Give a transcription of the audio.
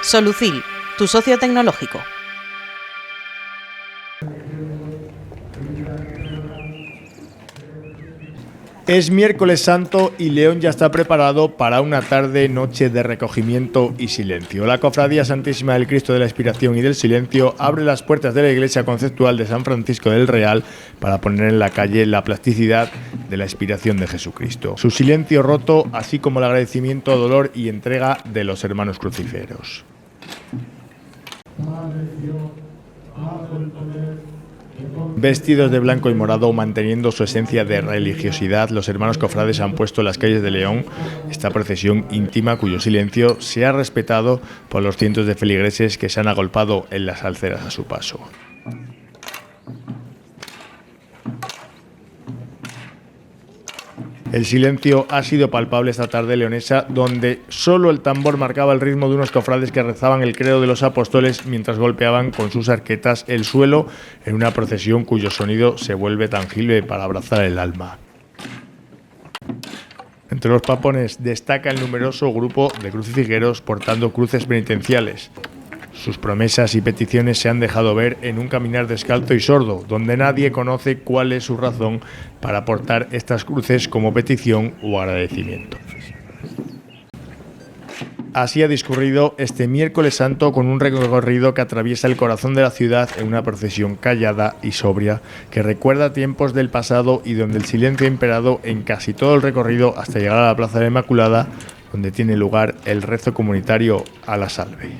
Solucil, tu socio tecnológico. Es miércoles santo y León ya está preparado para una tarde-noche de recogimiento y silencio. La Cofradía Santísima del Cristo de la Expiración y del Silencio abre las puertas de la Iglesia Conceptual de San Francisco del Real para poner en la calle la plasticidad de la expiración de Jesucristo. Su silencio roto, así como el agradecimiento, dolor y entrega de los hermanos crucíferos. Vestidos de blanco y morado, manteniendo su esencia de religiosidad, los hermanos cofrades han puesto en las calles de León esta procesión íntima cuyo silencio se ha respetado por los cientos de feligreses que se han agolpado en las alceras a su paso. El silencio ha sido palpable esta tarde leonesa, donde solo el tambor marcaba el ritmo de unos cofrades que rezaban el credo de los apóstoles mientras golpeaban con sus arquetas el suelo en una procesión cuyo sonido se vuelve tangible para abrazar el alma. Entre los papones destaca el numeroso grupo de crucifigueros portando cruces penitenciales. Sus promesas y peticiones se han dejado ver en un caminar descalzo y sordo, donde nadie conoce cuál es su razón para portar estas cruces como petición o agradecimiento. Así ha discurrido este miércoles santo con un recorrido que atraviesa el corazón de la ciudad en una procesión callada y sobria que recuerda tiempos del pasado y donde el silencio ha imperado en casi todo el recorrido hasta llegar a la Plaza de la Inmaculada, donde tiene lugar el rezo comunitario a la Salve.